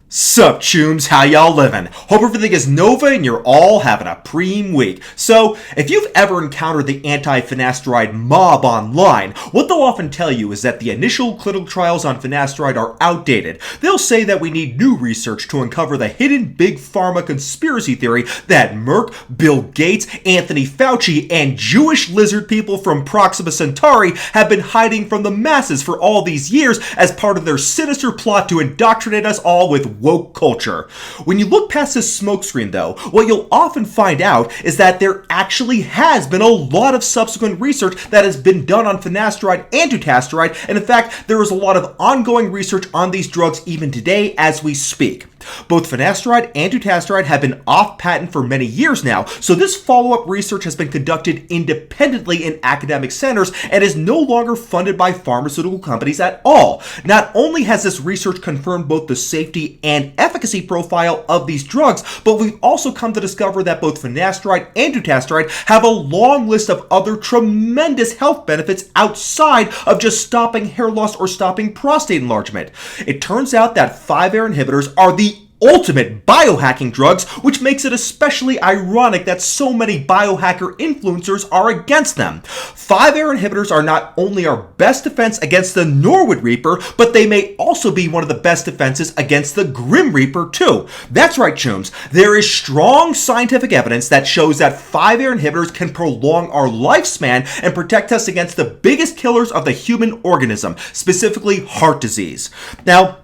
Sup, chooms, how y'all living? Hope everything is Nova and you're all having a preem week. So, if you've ever encountered the anti-finasteride mob online, what they'll often tell you is that the initial clinical trials on finasteride are outdated. They'll say that we need new research to uncover the hidden big pharma conspiracy theory that Merck, Bill Gates, Anthony Fauci, and Jewish lizard people from Proxima Centauri have been hiding from the masses for all these years as part of their sinister plot to indoctrinate us all with woke culture. When you look past this smokescreen, though, what you'll often find out is that there actually has been a lot of subsequent research that has been done on finasteride and dutasteride, and in fact, there is a lot of ongoing research on these drugs even today as we speak. Both finasteride and dutasteride have been off patent for many years now, so this follow-up research has been conducted independently in academic centers and is no longer funded by pharmaceutical companies at all. Not only has this research confirmed both the safety and efficacy profile of these drugs, but we've also come to discover that both finasteride and dutasteride have a long list of other tremendous health benefits outside of just stopping hair loss or stopping prostate enlargement. It turns out that 5-AR inhibitors are the ultimate biohacking drugs, which makes it especially ironic that so many biohacker influencers are against them. 5-AR inhibitors are not only our best defense against the Norwood Reaper, but they may also be one of the best defenses against the Grim Reaper too. That's right, chooms. There is strong scientific evidence that shows that 5-AR inhibitors can prolong our lifespan and protect us against the biggest killers of the human organism, specifically heart disease. Now,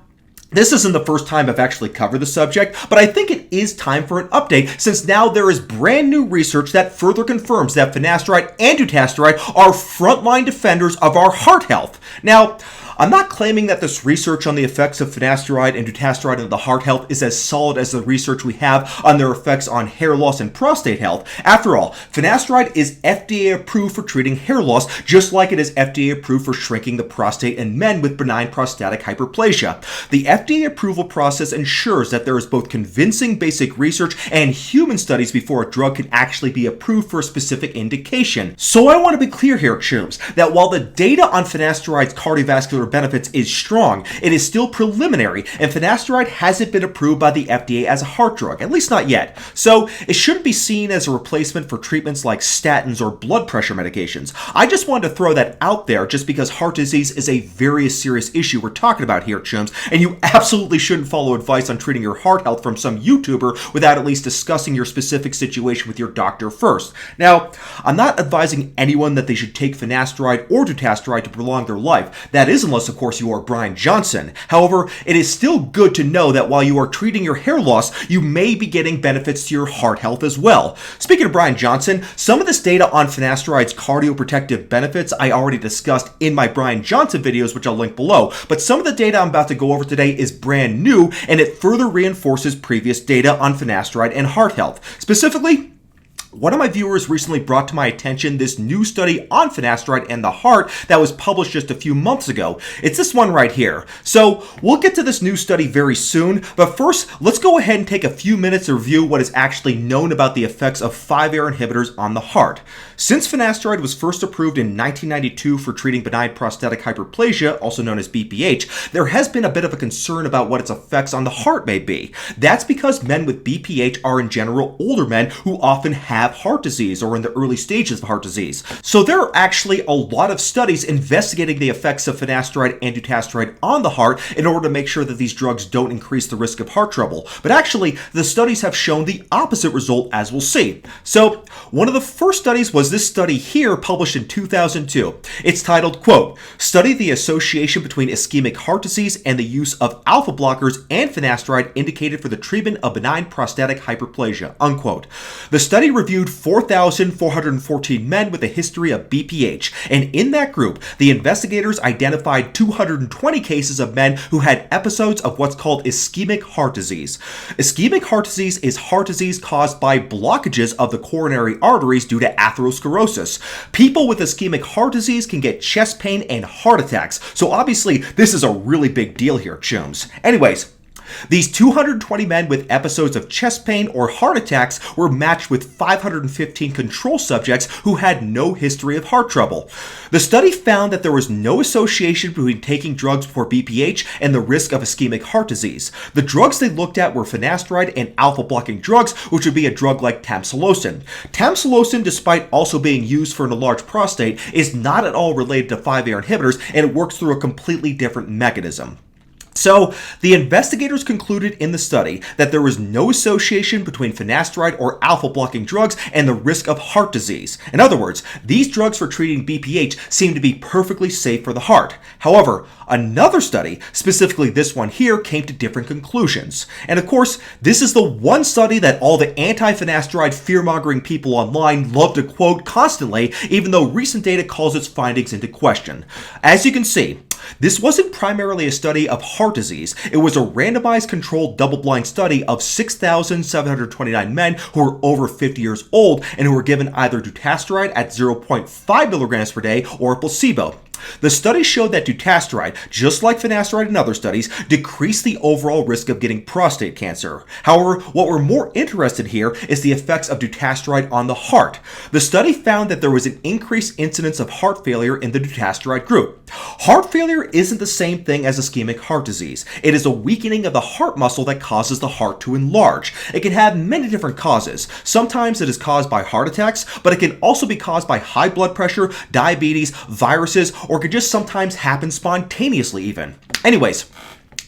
this isn't the first time I've actually covered the subject, but I think it is time for an update since now there is brand new research that further confirms that finasteride and dutasteride are frontline defenders of our heart health. Now, I'm not claiming that this research on the effects of finasteride and dutasteride on the heart health is as solid as the research we have on their effects on hair loss and prostate health. After all, finasteride is FDA approved for treating hair loss, just like it is FDA approved for shrinking the prostate in men with benign prostatic hyperplasia. The FDA approval process ensures that there is both convincing basic research and human studies before a drug can actually be approved for a specific indication. So I want to be clear here, chooms, that while the data on finasteride's cardiovascular benefits is strong, it is still preliminary, and finasteride hasn't been approved by the FDA as a heart drug, at least not yet. So it shouldn't be seen as a replacement for treatments like statins or blood pressure medications. I just wanted to throw that out there just because heart disease is a very serious issue we're talking about here, chums, and you absolutely shouldn't follow advice on treating your heart health from some YouTuber without at least discussing your specific situation with your doctor first. Now, I'm not advising anyone that they should take finasteride or dutasteride to prolong their life. That is unless, of course, you are Brian Johnson. However, it is still good to know that while you are treating your hair loss, you may be getting benefits to your heart health as well. Speaking of Brian Johnson, some of this data on finasteride's cardioprotective benefits I already discussed in my Brian Johnson videos, which I'll link below, but some of the data I'm about to go over today is brand new, and it further reinforces previous data on finasteride and heart health. Specifically, one of my viewers recently brought to my attention this new study on finasteride and the heart that was published just a few months ago. It's this one right here. So we'll get to this new study very soon, but first, let's go ahead and take a few minutes to review what is actually known about the effects of 5-AR inhibitors on the heart. Since finasteride was first approved in 1992 for treating benign prostatic hyperplasia, also known as BPH, there has been a bit of a concern about what its effects on the heart may be. That's because men with BPH are in general older men who often have heart disease or in the early stages of heart disease. So there are actually a lot of studies investigating the effects of finasteride and dutasteride on the heart in order to make sure that these drugs don't increase the risk of heart trouble. But actually, the studies have shown the opposite result, as we'll see. So one of the first studies was this study here published in 2002. It's titled, quote, "Study the association between ischemic heart disease and the use of alpha blockers and finasteride indicated for the treatment of benign prostatic hyperplasia," unquote. The study reviewed 4,414 men with a history of BPH, and in that group, the investigators identified 220 cases of men who had episodes of what's called ischemic heart disease. Ischemic heart disease is heart disease caused by blockages of the coronary arteries due to atherosclerosis. People with ischemic heart disease can get chest pain and heart attacks, so obviously this is a really big deal here, chums. Anyways, These 220 men with episodes of chest pain or heart attacks were matched with 515 control subjects who had no history of heart trouble. The study found that there was no association between taking drugs for BPH and the risk of ischemic heart disease. The drugs they looked at were finasteride and alpha-blocking drugs, which would be a drug like tamsulosin. Tamsulosin, despite also being used for an enlarged prostate, is not at all related to 5-AR inhibitors, and it works through a completely different mechanism. So, the investigators concluded in the study that there was no association between finasteride or alpha-blocking drugs and the risk of heart disease. In other words, these drugs for treating BPH seem to be perfectly safe for the heart. However, another study, specifically this one here, came to different conclusions. And of course, this is the one study that all the anti-finasteride fear-mongering people online love to quote constantly, even though recent data calls its findings into question. As you can see, this wasn't primarily a study of heart disease. It was a randomized controlled double-blind study of 6,729 men who were over 50 years old and who were given either dutasteride at 0.5 milligrams per day or a placebo. The study showed that dutasteride, just like finasteride and other studies, decreased the overall risk of getting prostate cancer. However, what we're more interested here is the effects of dutasteride on the heart. The study found that there was an increased incidence of heart failure in the dutasteride group. Heart failure isn't the same thing as ischemic heart disease. It is a weakening of the heart muscle that causes the heart to enlarge. It can have many different causes. Sometimes it is caused by heart attacks, but it can also be caused by high blood pressure, diabetes, viruses, or could just sometimes happen spontaneously even. Anyways,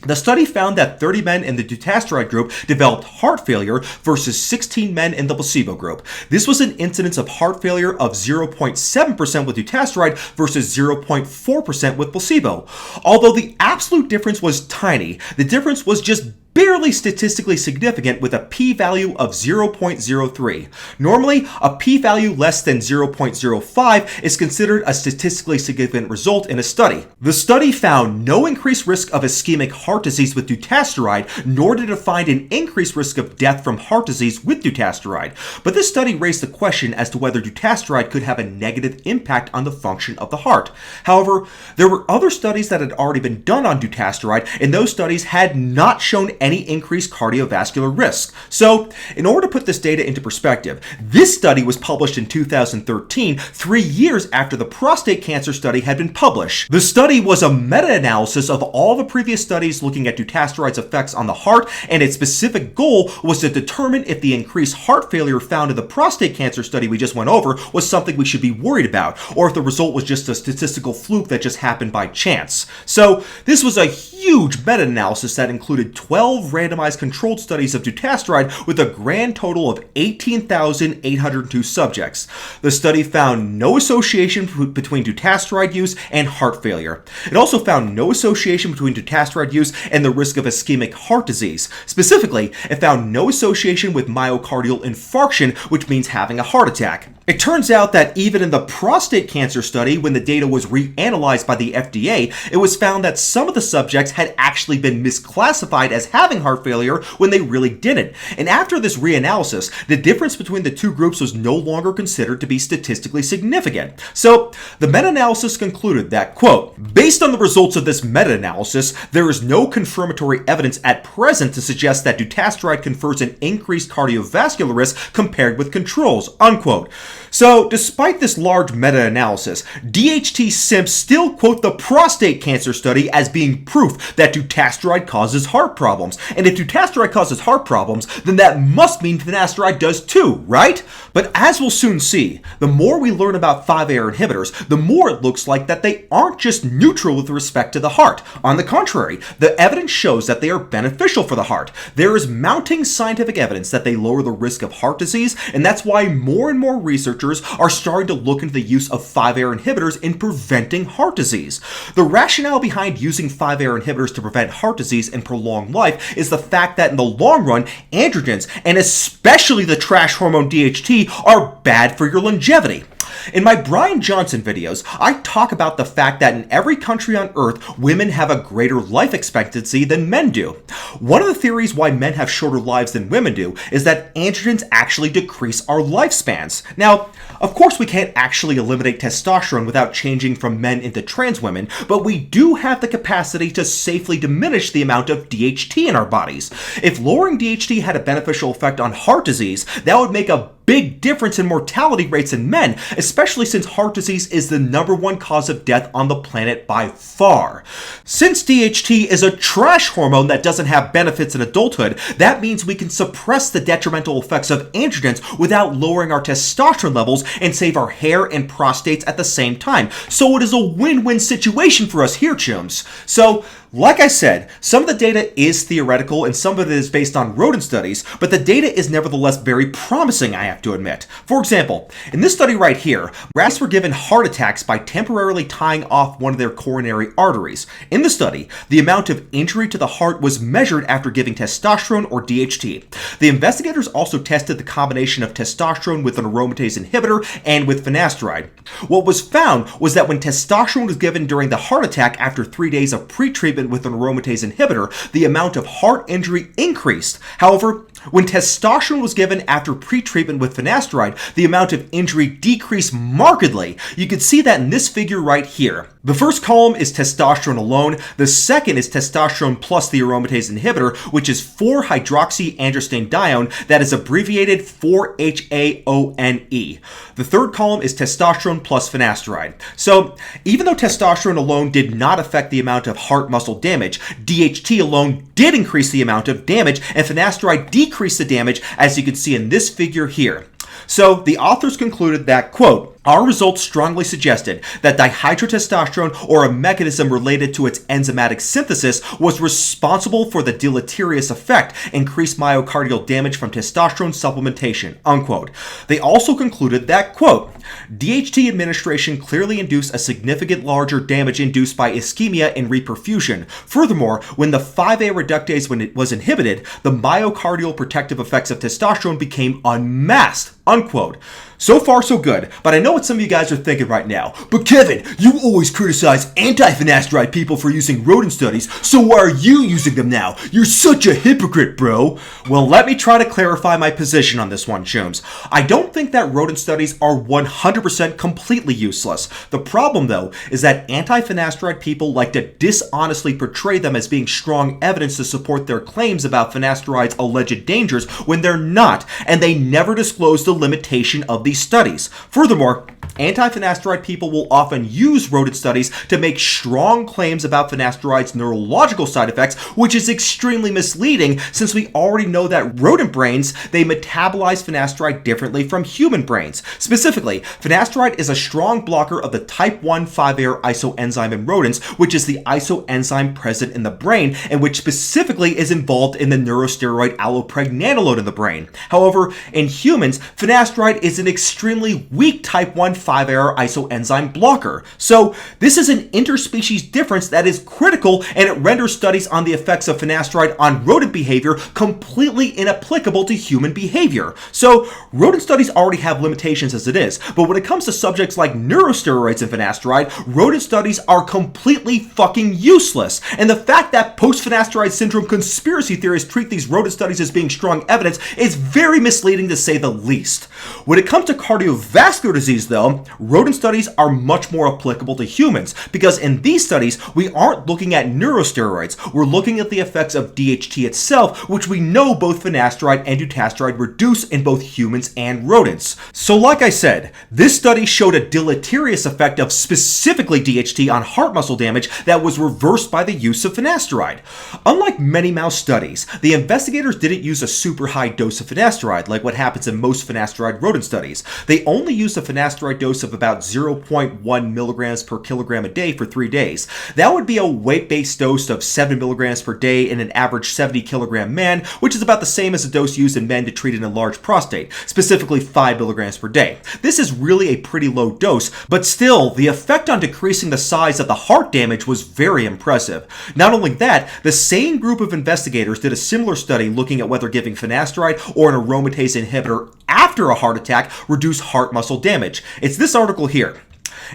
the study found that 30 men in the dutasteride group developed heart failure versus 16 men in the placebo group. This was an incidence of heart failure of 0.7% with dutasteride versus 0.4% with placebo. Although the absolute difference was tiny, the difference was just barely statistically significant with a p-value of 0.03. Normally, a p-value less than 0.05 is considered a statistically significant result in a study. The study found no increased risk of ischemic heart disease with dutasteride, nor did it find an increased risk of death from heart disease with dutasteride. But this study raised the question as to whether dutasteride could have a negative impact on the function of the heart. However, there were other studies that had already been done on dutasteride, and those studies had not shown any increased cardiovascular risk. So, in order to put this data into perspective, this study was published in 2013, 3 years after the prostate cancer study had been published. The study was a meta-analysis of all the previous studies looking at dutasteride's effects on the heart, and its specific goal was to determine if the increased heart failure found in the prostate cancer study we just went over was something we should be worried about, or if the result was just a statistical fluke that just happened by chance. So, this was a huge meta-analysis that included 12 randomized controlled studies of dutasteride with a grand total of 18,802 subjects. The study found no association between dutasteride use and heart failure. It also found no association between dutasteride use and the risk of ischemic heart disease. Specifically, it found no association with myocardial infarction, which means having a heart attack. It turns out that even in the prostate cancer study, when the data was reanalyzed by the FDA, it was found that some of the subjects had actually been misclassified as having heart failure when they really didn't. And after this reanalysis, the difference between the two groups was no longer considered to be statistically significant. So, the meta-analysis concluded that, quote, based on the results of this meta-analysis, there is no confirmatory evidence at present to suggest that dutasteride confers an increased cardiovascular risk compared with controls, unquote. So, despite this large meta-analysis, DHT simps still quote the prostate cancer study as being proof that dutasteride causes heart problems. And if dutasteride causes heart problems, then that must mean finasteride does too, right? But as we'll soon see, the more we learn about 5-AR inhibitors, the more it looks like that they aren't just neutral with respect to the heart. On the contrary, the evidence shows that they are beneficial for the heart. There is mounting scientific evidence that they lower the risk of heart disease, and that's why more and more researchers are starting to look into the use of 5-AR inhibitors in preventing heart disease. The rationale behind using 5-AR inhibitors to prevent heart disease and prolong life is the fact that in the long run, androgens, and especially the trash hormone DHT, are bad for your longevity. In my Brian Johnson videos, I talk about the fact that in every country on Earth, women have a greater life expectancy than men do. One of the theories why men have shorter lives than women do is that androgens actually decrease our lifespans. Now, of course we can't actually eliminate testosterone without changing from men into trans women, but we do have the capacity to safely diminish the amount of DHT in our bodies. If lowering DHT had a beneficial effect on heart disease, that would make a big difference in mortality rates in men, especially since heart disease is the #1 cause of death on the planet by far. Since DHT is a trash hormone that doesn't have benefits in adulthood, that means we can suppress the detrimental effects of androgens without lowering our testosterone levels and save our hair and prostates at the same time. So it is a win-win situation for us here, chums. So, like I said, some of the data is theoretical and some of it is based on rodent studies, but the data is nevertheless very promising, I have to admit. For example, in this study right here, rats were given heart attacks by temporarily tying off one of their coronary arteries. In the study, the amount of injury to the heart was measured after giving testosterone or DHT. The investigators also tested the combination of testosterone with an aromatase inhibitor and with finasteride. What was found was that when testosterone was given during the heart attack after 3 days of pre-treatment with an aromatase inhibitor, the amount of heart injury increased. However, when testosterone was given after pre-treatment with finasteride, the amount of injury decreased markedly. You can see that in this figure right here. The first column is testosterone alone. The second is testosterone plus the aromatase inhibitor, which is 4-hydroxyandrostenedione, that is abbreviated 4-HAONE. The third column is testosterone plus finasteride. So, even though testosterone alone did not affect the amount of heart muscle damage, DHT alone did increase the amount of damage, and finasteride decreased the damage, as you can see in this figure here. So, the authors concluded that, quote, "Our results strongly suggested that dihydrotestosterone, or a mechanism related to its enzymatic synthesis, was responsible for the deleterious effect, increased myocardial damage from testosterone supplementation," unquote. They also concluded that, quote, "DHT administration clearly induced a significant larger damage induced by ischemia and reperfusion. Furthermore, when the 5A reductase was inhibited, the myocardial protective effects of testosterone became unmasked," unquote. So far, so good, but I know what some of you guys are thinking right now. But Kevin, you always criticize anti-finasteride people for using rodent studies, so why are you using them now? You're such a hypocrite, bro. Well, let me try to clarify my position on this one, chums. I don't think that rodent studies are 100% completely useless. The problem, though, is that anti-finasteride people like to dishonestly portray them as being strong evidence to support their claims about finasteride's alleged dangers when they're not, and they never disclose the limitation of these studies. Furthermore, anti-finasteride people will often use rodent studies to make strong claims about finasteride's neurological side effects, which is extremely misleading since we already know that rodent brains, they metabolize finasteride differently from human brains. Specifically, finasteride is a strong blocker of the type 1 5-AR isoenzyme in rodents, which is the isoenzyme present in the brain and which specifically is involved in the neurosteroid allopregnanolone in the brain. However, in humans, finasteride is an extremely weak type 1 5-AR isoenzyme blocker. So this is an interspecies difference that is critical, and it renders studies on the effects of finasteride on rodent behavior completely inapplicable to human behavior. So rodent studies already have limitations as it is, but when it comes to subjects like neurosteroids and finasteride, rodent studies are completely fucking useless. And the fact that post-finasteride syndrome conspiracy theorists treat these rodent studies as being strong evidence is very misleading to say the least. When it comes to cardiovascular disease, though, rodent studies are much more applicable to humans, because in these studies, we aren't looking at neurosteroids, we're looking at the effects of DHT itself, which we know both finasteride and dutasteride reduce in both humans and rodents. So like I said, this study showed a deleterious effect of specifically DHT on heart muscle damage that was reversed by the use of finasteride. Unlike many mouse studies, the investigators didn't use a super high dose of finasteride like what happens in most finasteride rodent studies. They only used a finasteride dose of about 0.1 milligrams per kilogram a day for 3 days. That would be a weight-based dose of 7 milligrams per day in an average 70 kilogram man, which is about the same as the dose used in men to treat an enlarged prostate, specifically 5 milligrams per day. This is really a pretty low dose, but still, the effect on decreasing the size of the heart damage was very impressive. Not only that, the same group of investigators did a similar study looking at whether giving finasteride or an aromatase inhibitor after after a heart attack reduce heart muscle damage. It's this article here.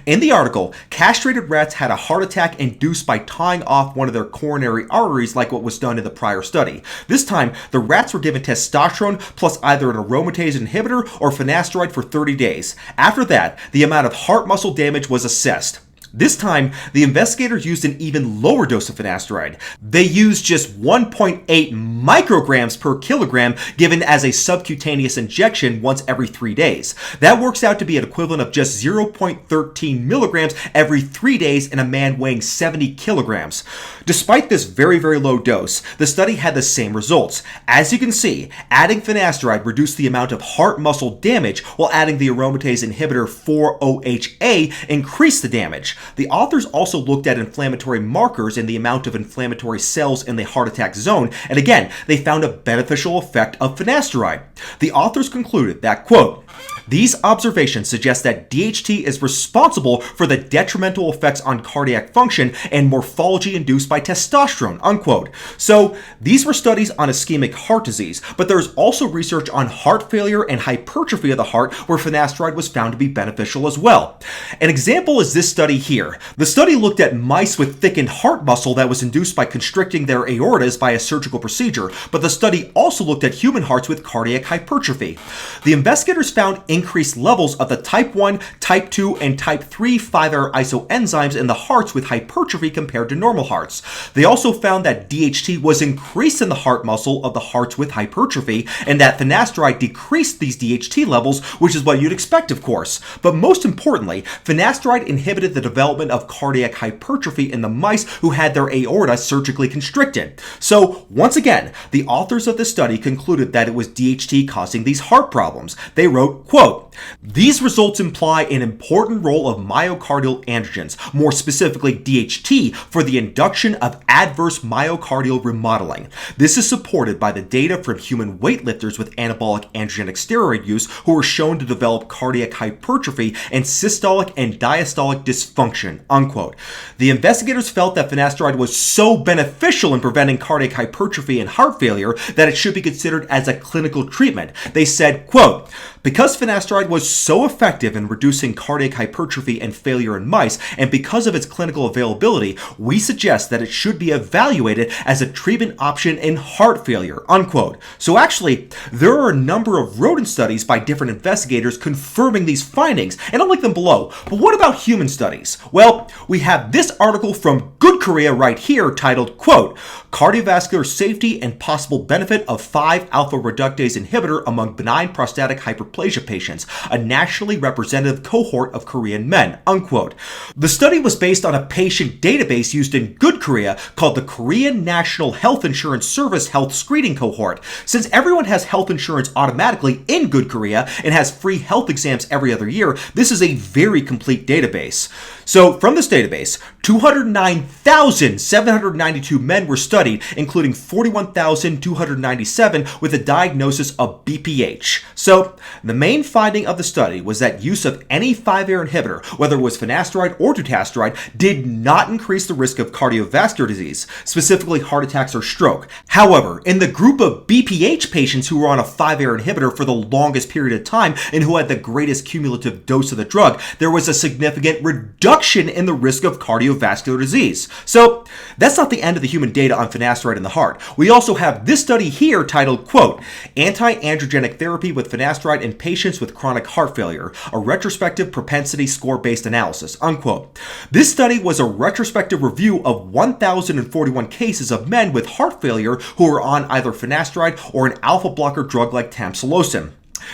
In the article, castrated rats had a heart attack induced by tying off one of their coronary arteries like what was done in the prior study. This time, the rats were given testosterone plus either an aromatase inhibitor or finasteride for 30 days. After that, the amount of heart muscle damage was assessed. This time, the investigators used an even lower dose of finasteride. They used just 1.8 micrograms per kilogram given as a subcutaneous injection once every 3 days. That works out to be an equivalent of just 0.13 milligrams every 3 days in a man weighing 70 kilograms. Despite this very, very low dose, the study had the same results. As you can see, adding finasteride reduced the amount of heart muscle damage, while adding the aromatase inhibitor 4-OHA increased the damage. The authors also looked at inflammatory markers and the amount of inflammatory cells in the heart attack zone, and again, they found a beneficial effect of finasteride. The authors concluded that, quote, "These observations suggest that DHT is responsible for the detrimental effects on cardiac function and morphology induced by testosterone," unquote. So these were studies on ischemic heart disease, but there's also research on heart failure and hypertrophy of the heart where finasteride was found to be beneficial as well. An example is this study here. The study looked at mice with thickened heart muscle that was induced by constricting their aortas by a surgical procedure, but the study also looked at human hearts with cardiac hypertrophy. The investigators found increased levels of the type 1, type 2, and type 3 5-AR isoenzymes in the hearts with hypertrophy compared to normal hearts. They also found that DHT was increased in the heart muscle of the hearts with hypertrophy, and that finasteride decreased these DHT levels, which is what you'd expect, of course. But most importantly, finasteride inhibited the development of cardiac hypertrophy in the mice who had their aorta surgically constricted. So, once again, the authors of this study concluded that it was DHT causing these heart problems. They wrote, quote, "These results imply an important role of myocardial androgens, more specifically DHT, for the induction of adverse myocardial remodeling. This is supported by the data from human weightlifters with anabolic androgenic steroid use who were shown to develop cardiac hypertrophy and systolic and diastolic dysfunction," unquote. The investigators felt that finasteride was so beneficial in preventing cardiac hypertrophy and heart failure that it should be considered as a clinical treatment. They said, quote, "Because finasteride was so effective in reducing cardiac hypertrophy and failure in mice, and because of its clinical availability, we suggest that it should be evaluated as a treatment option in heart failure," unquote. So actually, there are a number of rodent studies by different investigators confirming these findings, and I'll link them below. But what about human studies? Well, we have this article from Good Korea right here titled, quote, "Cardiovascular safety and possible benefit of 5-alpha reductase inhibitor among benign prostatic hyperplasia patients, a nationally representative cohort of Korean men," unquote. The study was based on a patient database used in Good Korea called the Korean National Health Insurance Service Health Screening Cohort. Since everyone has health insurance automatically in Good Korea and has free health exams every other year, this is a very complete database. So from this database, 209,792 men were studied, including 41,297 with a diagnosis of BPH. So the main finding of the study was that use of any 5-AR inhibitor, whether it was finasteride or dutasteride, did not increase the risk of cardiovascular disease, specifically heart attacks or stroke. However, in the group of BPH patients who were on a 5-AR inhibitor for the longest period of time and who had the greatest cumulative dose of the drug, there was a significant reduction in the risk of cardiovascular disease. So that's not the end of the human data on finasteride in the heart. We also have this study here titled, quote, "Anti-androgenic therapy with finasteride in patients with chronic heart failure, a retrospective propensity score-based analysis," unquote. This study was a retrospective review of 1,041 cases of men with heart failure who were on either finasteride or an alpha blocker drug like tamsulosin.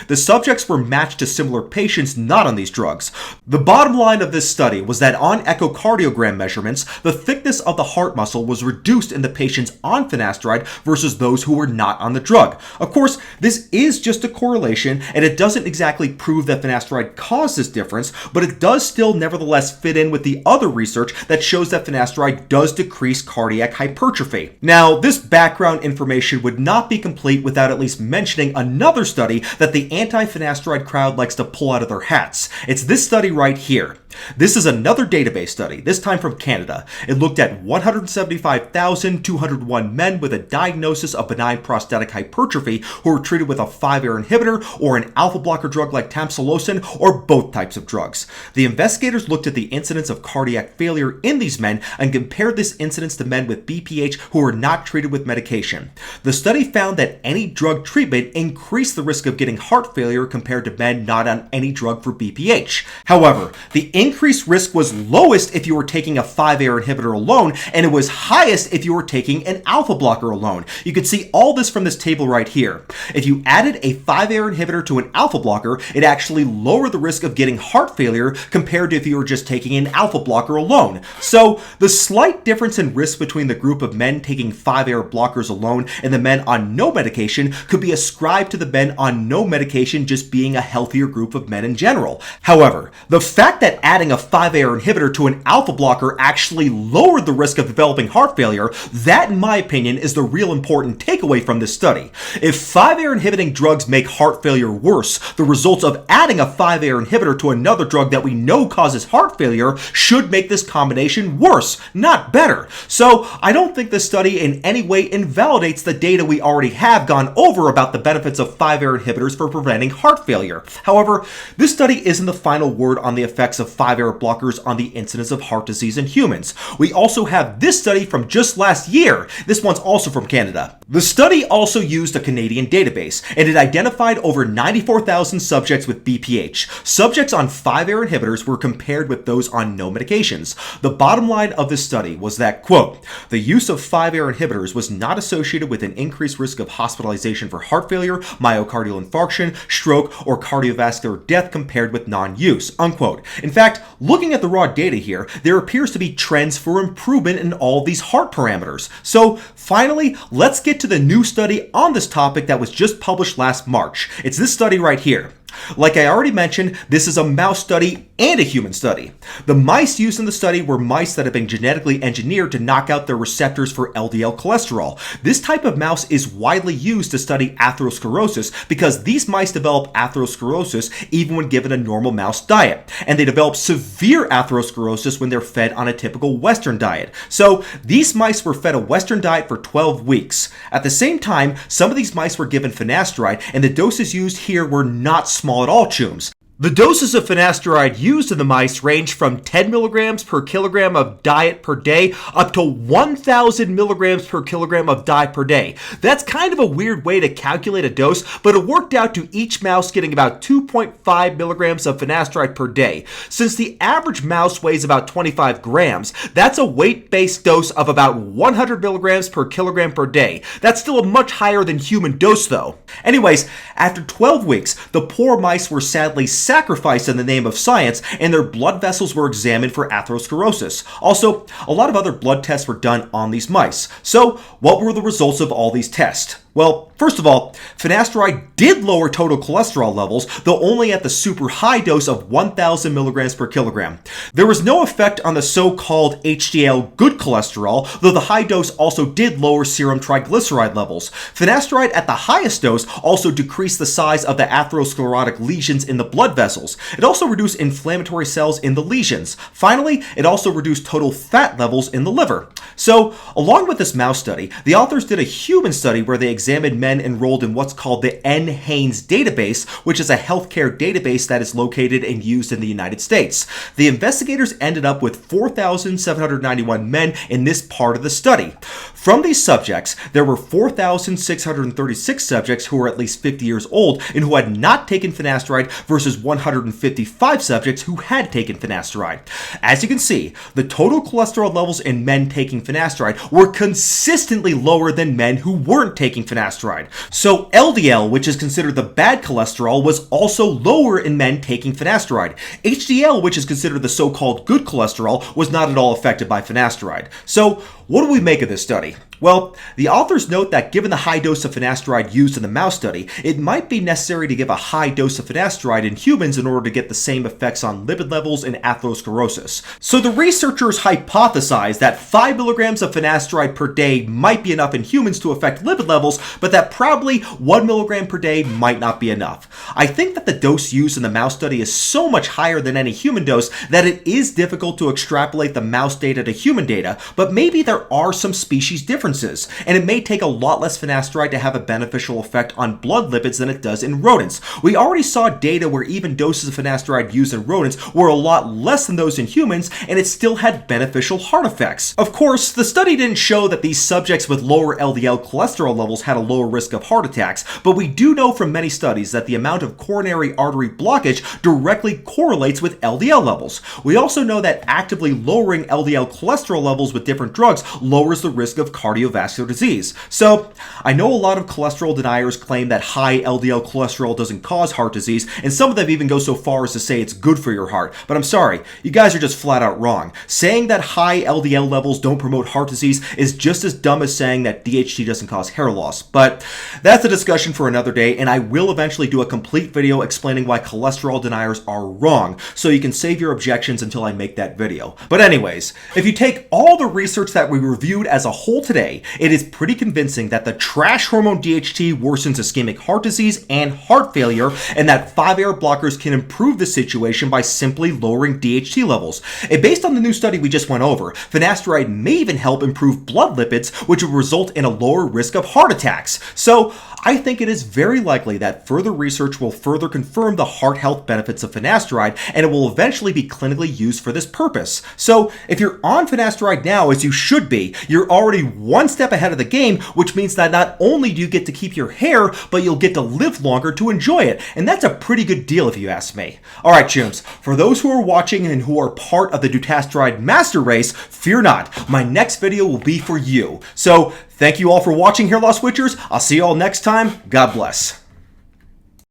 The subjects were matched to similar patients not on these drugs. The bottom line of this study was that on echocardiogram measurements, the thickness of the heart muscle was reduced in the patients on finasteride versus those who were not on the drug. Of course, this is just a correlation, and it doesn't exactly prove that finasteride caused this difference, but it does still nevertheless fit in with the other research that shows that finasteride does decrease cardiac hypertrophy. Now, this background information would not be complete without at least mentioning another study that the the anti-finasteride crowd likes to pull out of their hats. It's this study right here. This is another database study, this time from Canada. It looked at 175,201 men with a diagnosis of benign prostatic hypertrophy who were treated with a 5-AR inhibitor or an alpha blocker drug like tamsulosin or both types of drugs. The investigators looked at the incidence of cardiac failure in these men and compared this incidence to men with BPH who were not treated with medication. The study found that any drug treatment increased the risk of getting heart failure compared to men not on any drug for BPH. However, the increased risk was lowest if you were taking a 5-AR inhibitor alone, and it was highest if you were taking an alpha blocker alone. You can see all this from this table right here. If you added a 5-AR inhibitor to an alpha blocker, it actually lowered the risk of getting heart failure compared to if you were just taking an alpha blocker alone. So the slight difference in risk between the group of men taking 5-AR blockers alone and the men on no medication could be ascribed to the men on no medication just being a healthier group of men in general. However, the fact that adding a 5-AR inhibitor to an alpha blocker actually lowered the risk of developing heart failure, that in my opinion is the real important takeaway from this study. If 5-AR inhibiting drugs make heart failure worse, the results of adding a 5-AR inhibitor to another drug that we know causes heart failure should make this combination worse, not better. So I don't think this study in any way invalidates the data we already have gone over about the benefits of 5-AR inhibitors for preventing heart failure. However, this study isn't the final word on the effects of 5-AR blockers on the incidence of heart disease in humans. We also have this study from just last year. This one's also from Canada. The study also used a Canadian database, and it identified over 94,000 subjects with BPH. Subjects on 5-AR inhibitors were compared with those on no medications. The bottom line of this study was that, quote, the use of 5-AR inhibitors was not associated with an increased risk of hospitalization for heart failure, myocardial infarction, stroke, or cardiovascular death compared with non-use, unquote. In fact, looking at the raw data here, there appears to be trends for improvement in all of these heart parameters. So finally, let's get to the new study on this topic that was just published last March. It's this study right here. Like I already mentioned, this is a mouse study and a human study. The mice used in the study were mice that have been genetically engineered to knock out their receptors for LDL cholesterol. This type of mouse is widely used to study atherosclerosis because these mice develop atherosclerosis even when given a normal mouse diet, and they develop severe atherosclerosis when they're fed on a typical Western diet. So these mice were fed a Western diet for 12 weeks. At the same time, some of these mice were given finasteride, and the doses used here were not small at all, chooms. The doses of finasteride used in the mice range from 10 milligrams per kilogram of diet per day up to 1,000 milligrams per kilogram of diet per day. That's kind of a weird way to calculate a dose, but it worked out to each mouse getting about 2.5 milligrams of finasteride per day. Since the average mouse weighs about 25 grams, that's a weight-based dose of about 100 milligrams per kilogram per day. That's still a much higher than human dose though. Anyways, after 12 weeks, the poor mice were sadly sacrificed in the name of science, and their blood vessels were examined for atherosclerosis. Also, a lot of other blood tests were done on these mice. So, what were the results of all these tests? Well, first of all, finasteride did lower total cholesterol levels, though only at the super high dose of 1,000 milligrams per kilogram. There was no effect on the so-called HDL good cholesterol, though the high dose also did lower serum triglyceride levels. Finasteride at the highest dose also decreased the size of the atherosclerotic lesions in the blood vessels. It also reduced inflammatory cells in the lesions. Finally, it also reduced total fat levels in the liver. So, along with this mouse study, the authors did a human study where they examined men enrolled in what's called the NHANES database, which is a healthcare database that is located and used in the United States. The investigators ended up with 4,791 men in this part of the study. From these subjects, there were 4,636 subjects who were at least 50 years old and who had not taken finasteride versus 155 subjects who had taken finasteride. As you can see, the total cholesterol levels in men taking finasteride were consistently lower than men who weren't taking finasteride. So LDL, which is considered the bad cholesterol, was also lower in men taking finasteride. HDL, which is considered the so-called good cholesterol, was not at all affected by finasteride. So what do we make of this study? Well, the authors note that given the high dose of finasteride used in the mouse study, it might be necessary to give a high dose of finasteride in humans in order to get the same effects on lipid levels in atherosclerosis. So the researchers hypothesized that 5 milligrams of finasteride per day might be enough in humans to affect lipid levels, but that probably 1 milligram per day might not be enough. I think that the dose used in the mouse study is so much higher than any human dose that it is difficult to extrapolate the mouse data to human data, but maybe there are some species differences, and it may take a lot less finasteride to have a beneficial effect on blood lipids than it does in rodents. We already saw data where even doses of finasteride used in rodents were a lot less than those in humans, and it still had beneficial heart effects. Of course, the study didn't show that these subjects with lower LDL cholesterol levels had a lower risk of heart attacks, but we do know from many studies that the amount of coronary artery blockage directly correlates with LDL levels. We also know that actively lowering LDL cholesterol levels with different drugs lowers the risk of cardiovascular disease. So, I know a lot of cholesterol deniers claim that high LDL cholesterol doesn't cause heart disease, and some of them even go so far as to say it's good for your heart. But I'm sorry, you guys are just flat out wrong. Saying that high LDL levels don't promote heart disease is just as dumb as saying that DHT doesn't cause hair loss. But that's a discussion for another day, and I will eventually do a complete video explaining why cholesterol deniers are wrong, so you can save your objections until I make that video. But anyways, if you take all the research that we reviewed as a whole today, it is pretty convincing that the trash hormone DHT worsens ischemic heart disease and heart failure, and that 5-AR blockers can improve the situation by simply lowering DHT levels. And based on the new study we just went over, finasteride may even help improve blood lipids, which would result in a lower risk of heart attacks. So, I think it is very likely that further research will further confirm the heart health benefits of finasteride, and it will eventually be clinically used for this purpose. So, if you're on finasteride now, as you should be, you're already one step ahead of the game, which means that not only do you get to keep your hair, but you'll get to live longer to enjoy it. And that's a pretty good deal if you ask me. Alright, chums, for those who are watching and who are part of the Dutasteride master race, fear not, my next video will be for you. So, thank you all for watching, hair loss witchers. I'll see you all next time. God bless.